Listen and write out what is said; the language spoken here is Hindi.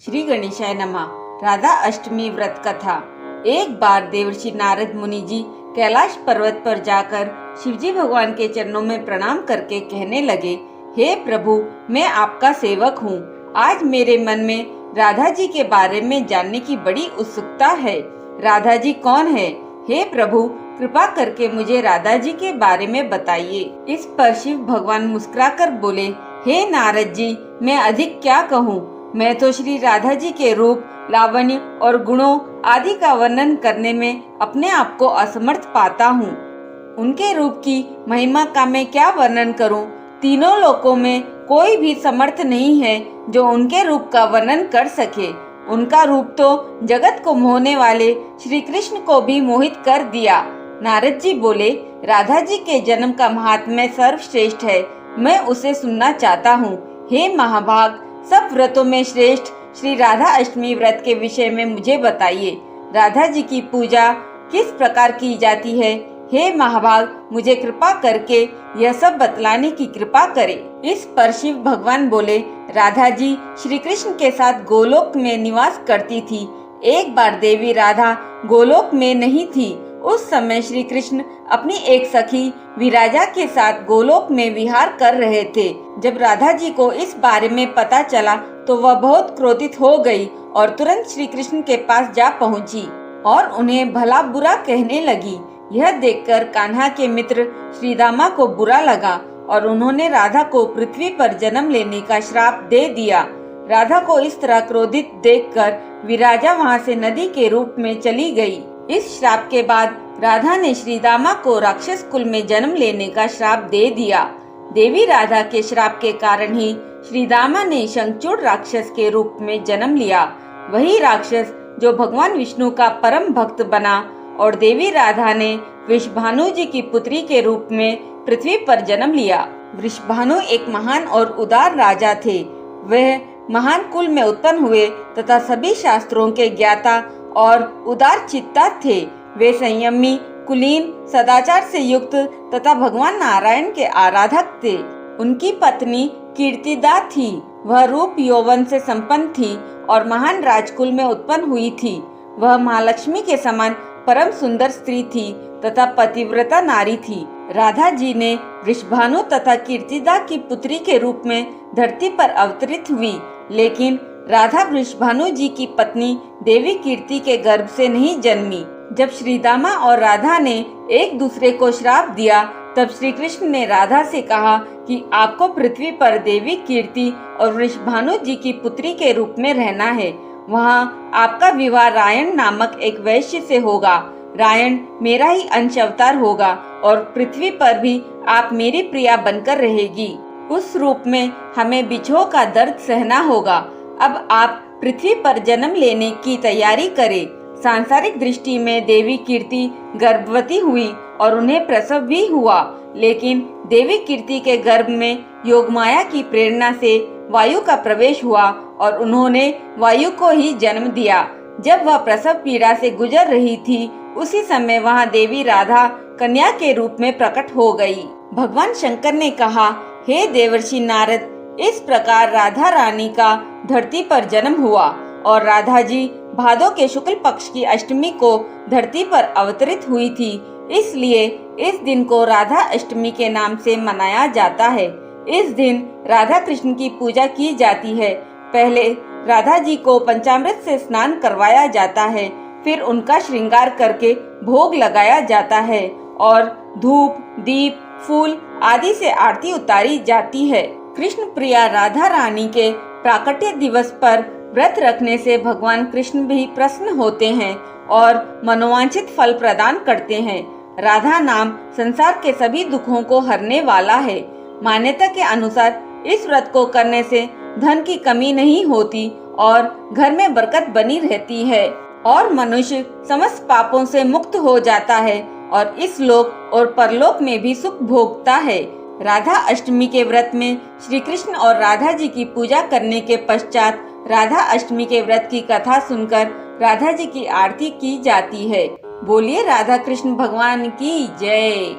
श्री गणेशाय नमः। राधा अष्टमी व्रत कथा। एक बार देवर्षि नारद मुनि जी कैलाश पर्वत पर जाकर शिवजी भगवान के चरणों में प्रणाम करके कहने लगे, हे प्रभु, मैं आपका सेवक हूँ। आज मेरे मन में राधा जी के बारे में जानने की बड़ी उत्सुकता है। राधा जी कौन है? हे प्रभु, कृपा करके मुझे राधा जी के बारे में बताइए। इस पर शिव भगवान मुस्कुराकर बोले, हे नारद जी, मैं अधिक क्या कहूँ। मैं तो श्री राधा जी के रूप, लावण्य और गुणों आदि का वर्णन करने में अपने आप को असमर्थ पाता हूँ। उनके रूप की महिमा का मैं क्या वर्णन करूँ। तीनों लोकों में कोई भी समर्थ नहीं है जो उनके रूप का वर्णन कर सके। उनका रूप तो जगत को मोहने वाले श्री कृष्ण को भी मोहित कर दिया। नारद जी बोले, राधा जी के जन्म का महात्म्य सर्वश्रेष्ठ है, मैं उसे सुनना चाहता हूँ। हे महाभाग, सब व्रतों में श्रेष्ठ श्री राधा अष्टमी व्रत के विषय में मुझे बताइए। राधा जी की पूजा किस प्रकार की जाती है? हे महाभाग, मुझे कृपा करके यह सब बतलाने की कृपा करें। इस पर शिव भगवान बोले, राधा जी श्री कृष्ण के साथ गोलोक में निवास करती थी। एक बार देवी राधा गोलोक में नहीं थी। उस समय श्री कृष्ण अपनी एक सखी विराजा के साथ गोलोक में विहार कर रहे थे। जब राधा जी को इस बारे में पता चला तो वह बहुत क्रोधित हो गई और तुरंत श्री कृष्ण के पास जा पहुंची और उन्हें भला बुरा कहने लगी। यह देखकर कान्हा के मित्र श्रीदामा को बुरा लगा और उन्होंने राधा को पृथ्वी पर जन्म लेने का श्राप दे दिया। राधा को इस तरह क्रोधित देखकर विराजा वहां से नदी के रूप में चली गई। इस श्राप के बाद राधा ने श्रीदामा को राक्षस कुल में जन्म लेने का श्राप दे दिया। देवी राधा के श्राप के कारण ही श्रीदामा ने शंखचूड़ राक्षस के रूप में जन्म लिया। वही राक्षस जो भगवान विष्णु का परम भक्त बना और देवी राधा ने वृषभानु जी की पुत्री के रूप में पृथ्वी पर जन्म लिया। वृषभानु एक महान और उदार राजा थे। वह महान कुल में उत्पन्न हुए तथा सभी शास्त्रों के ज्ञाता और उदार चित्ता थे। वे संयमी, कुलीन, सदाचार से युक्त तथा भगवान नारायण के आराधक थे। उनकी पत्नी कीर्तिदा थी। वह रूप यौवन से संपन्न थी और महान राजकुल में उत्पन्न हुई थी। वह महालक्ष्मी के समान परम सुंदर स्त्री थी तथा पतिव्रता नारी थी। राधा जी ने वृषभानु तथा कीर्तिदा की पुत्री के रूप में धरती पर अवतरित हुई, लेकिन राधा वृषभानु जी की पत्नी देवी कीर्ति के गर्भ से नहीं जन्मी। जब श्रीदामा और राधा ने एक दूसरे को श्राप दिया तब श्री कृष्ण ने राधा से कहा कि आपको पृथ्वी पर देवी कीर्ति और वृषभानु जी की पुत्री के रूप में रहना है। वहाँ आपका विवाह रायण नामक एक वैश्य से होगा। रायण मेरा ही अंश अवतार होगा और पृथ्वी पर भी आप मेरी प्रिया बनकर रहेगी। उस रूप में हमें बिछोह का दर्द सहना होगा। अब आप पृथ्वी पर जन्म लेने की तैयारी करें। सांसारिक दृष्टि में देवी कीर्ति गर्भवती हुई और उन्हें प्रसव भी हुआ, लेकिन देवी कीर्ति के गर्भ में योगमाया की प्रेरणा से वायु का प्रवेश हुआ और उन्होंने वायु को ही जन्म दिया। जब वह प्रसव पीड़ा से गुजर रही थी, उसी समय वहां देवी राधा कन्या के रूप में प्रकट हो गई। भगवान शंकर ने कहा, हे देवर्षि नारद, इस प्रकार राधा रानी का धरती पर जन्म हुआ और राधा जी भादो के शुक्ल पक्ष की अष्टमी को धरती पर अवतरित हुई थी। इसलिए इस दिन को राधा अष्टमी के नाम से मनाया जाता है। इस दिन राधा कृष्ण की पूजा की जाती है। पहले राधा जी को पंचामृत से स्नान करवाया जाता है, फिर उनका श्रृंगार करके भोग लगाया जाता है और धूप, दीप, फूल आदि से आरती उतारी जाती है। कृष्ण प्रिया राधा रानी के प्राकट्य दिवस पर व्रत रखने से भगवान कृष्ण भी प्रसन्न होते हैं और मनोवांछित फल प्रदान करते हैं। राधा नाम संसार के सभी दुखों को हरने वाला है। मान्यता के अनुसार इस व्रत को करने से धन की कमी नहीं होती और घर में बरकत बनी रहती है और मनुष्य समस्त पापों से मुक्त हो जाता है और इस लोक और परलोक में भी सुख भोगता है। राधा अष्टमी के व्रत में श्री कृष्ण और राधा जी की पूजा करने के पश्चात राधा अष्टमी के व्रत की कथा सुनकर राधा जी की आरती की जाती है। बोलिए राधा कृष्ण भगवान की जय।